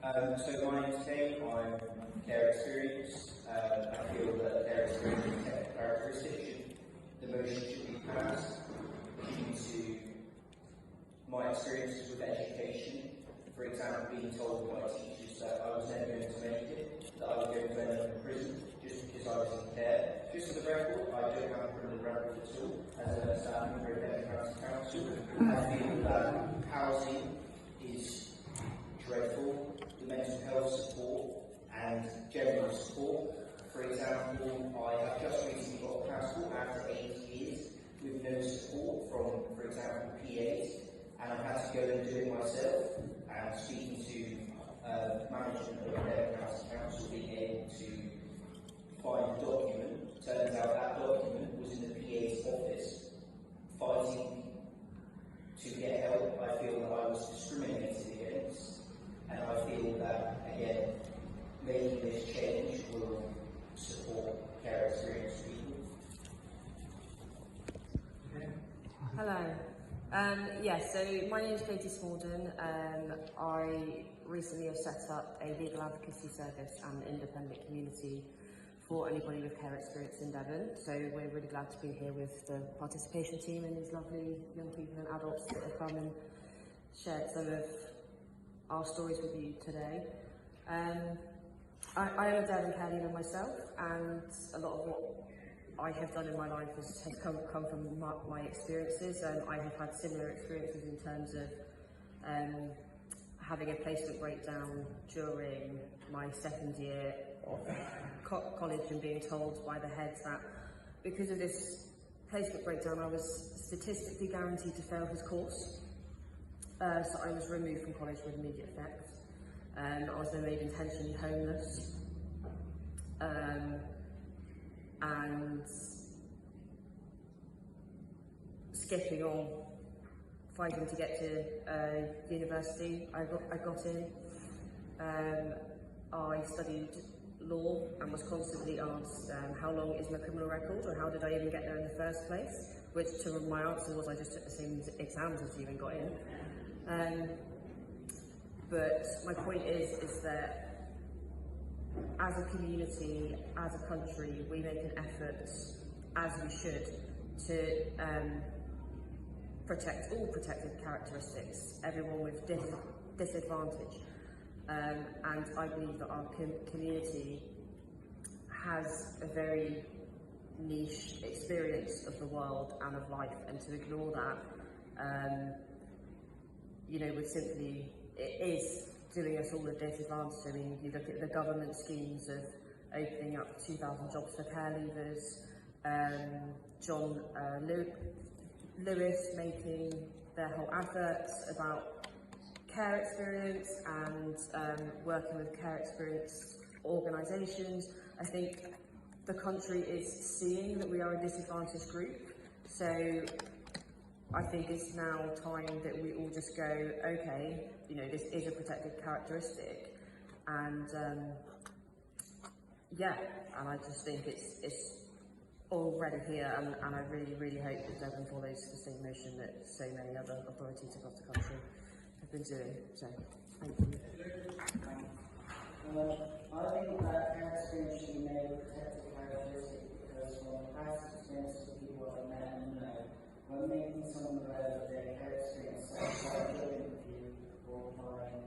So my name's Kane, I'm Care Experience. I feel that Care Experience is a technical characteristic. The motion should be passed due to my experiences with education. For example, being told by teachers that I was never going to make it, that I was going to end up in prison just because I was in care. Just for the record, I don't have a criminal record at all as a staff member of Devon County Council. I feel that housing is dreadful. The mental health support and general support. For example, I have just recently got a passport after 8 years with no support from, for example, PAs, and I've had to go and do it myself. And speaking to management of Devon County Council, being able to find a document, turns out that document was in the PA's office. Fighting to get help, I feel that I was discriminated against. And I feel that, again, making this change will support Care Experience people. Hello. So my name is Katie Smaldon. I recently have set up a legal advocacy service and independent community for anybody with care experience in Devon. So we're really glad to be here with the participation team and these lovely young people and adults that have come and shared some of our stories with you today. I am a Devon care leaver myself, and a lot of what I have done in my life has come from my experiences. I have had similar experiences in terms of having a placement breakdown during my second year of college and being told by the heads that because of this placement breakdown I was statistically guaranteed to fail his course. So I was removed from college with immediate effect. I was then made intentionally homeless. And skipping on, fighting to get to university, I got in. I studied law and was constantly asked how long is my criminal record or how did I even get there in the first place, which to my answer was I just took the same exams as you and got in. But my point is that as a community, as a country, we make an effort, as we should, to protect all protected characteristics, everyone with disadvantage. And I believe that our community has a very niche experience of the world and of life, and to ignore that, would simply, it is doing us all a disadvantage. I mean, you look at the government schemes of opening up 2,000 jobs for care leavers, John Lewis making their whole adverts about care experience and working with care experience organisations. I think the country is seeing that we are a disadvantaged group, so I think it's now time that we all just go, okay, this is a protected characteristic, and and I just think it's already here, and I really hope that Devon follows the same motion that so many other authorities across the country have been doing. So, thank you. I think that care experience should be made a protected characteristic because from past experiences of people I've met and know, when making someone aware of their care experience, such as joining with you or applying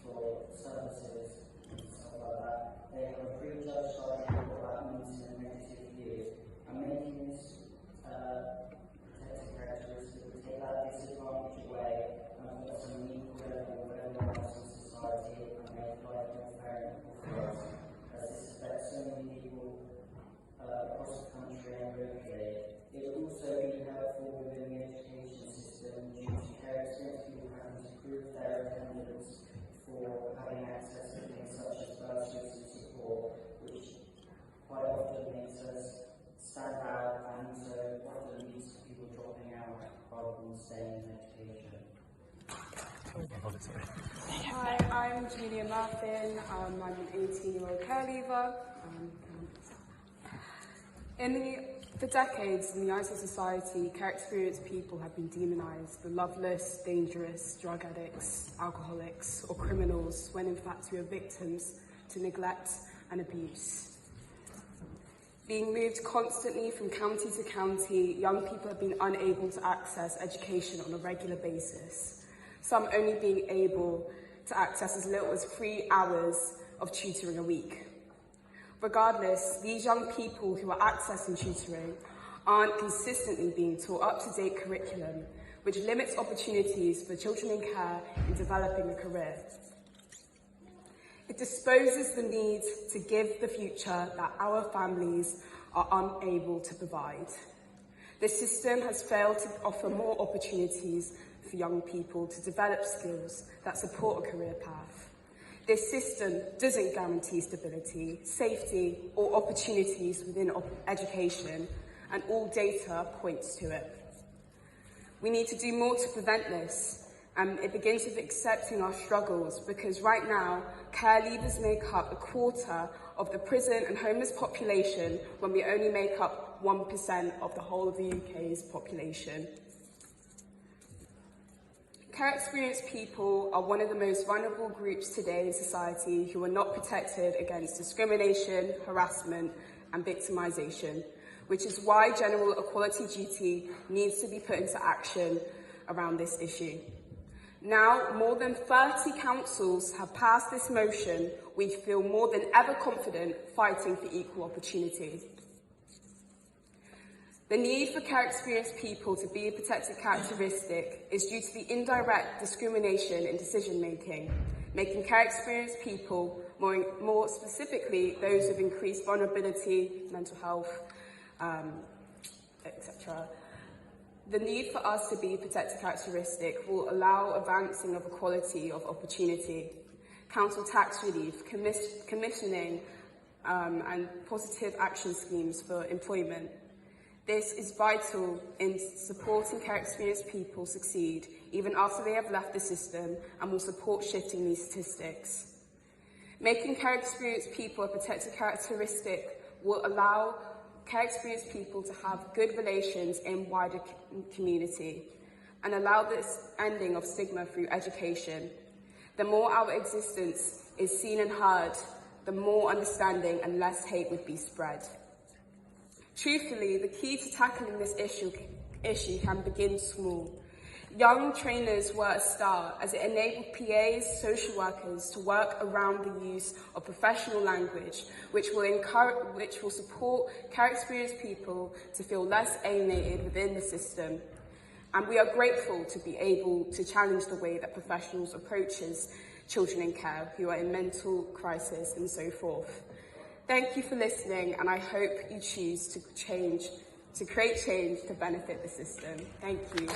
for services and stuff like that, they have a prejudged idea of what that means in a negative view. And making this protected characteristic would take that disadvantage away and put us on an equal level with everyone else in society and make life more fair and equal for us. As this affects so many people across the country and locally. It would also be helpful within the education system due to care experience people having to prove their attendance for having access to things such as bursaries and support, which quite often makes us stand out and also often leads to people dropping out rather than staying in education. Hi, I'm Julia Murphin. I'm an 18-year-old care leaver. For decades, in the eyes of society, care experienced people have been demonised, the loveless, dangerous, drug addicts, alcoholics, or criminals, when in fact we are victims to neglect and abuse. Being moved constantly from county to county, young people have been unable to access education on a regular basis, some only being able to access as little as 3 hours of tutoring a week. Regardless, these young people who are accessing tutoring aren't consistently being taught up-to-date curriculum, which limits opportunities for children in care in developing a career. It disposes the need to give the future that our families are unable to provide. The system has failed to offer more opportunities for young people to develop skills that support a career path. This system doesn't guarantee stability, safety, or opportunities within education, and all data points to it. We need to do more to prevent this, and it begins with accepting our struggles, because right now, care leavers make up 1/4 of the prison and homeless population, when we only make up 1% of the whole of the UK's population. Care experienced people are one of the most vulnerable groups today in society who are not protected against discrimination, harassment, and victimisation, which is why general equality duty needs to be put into action around this issue. Now, more than 30 councils have passed this motion. We feel more than ever confident fighting for equal opportunity. The need for care experienced people to be a protected characteristic is due to the indirect discrimination in decision making, making care experienced people, more specifically those with increased vulnerability, mental health, etc. The need for us to be a protected characteristic will allow advancing of equality of opportunity, council tax relief, commissioning and positive action schemes for employment. This is vital in supporting care experienced people succeed even after they have left the system, and will support shifting these statistics. Making care experienced people a protected characteristic will allow care experienced people to have good relations in wider community and allow this ending of stigma through education. The more our existence is seen and heard, the more understanding and less hate would be spread. Truthfully, the key to tackling this issue can begin small. Young trainers were a start, as it enabled PAs, social workers to work around the use of professional language, which will support care experienced people to feel less alienated within the system. And we are grateful to be able to challenge the way that professionals approaches children in care who are in mental crisis and so forth. Thank you for listening, and I hope you choose to create change to benefit the system. Thank you.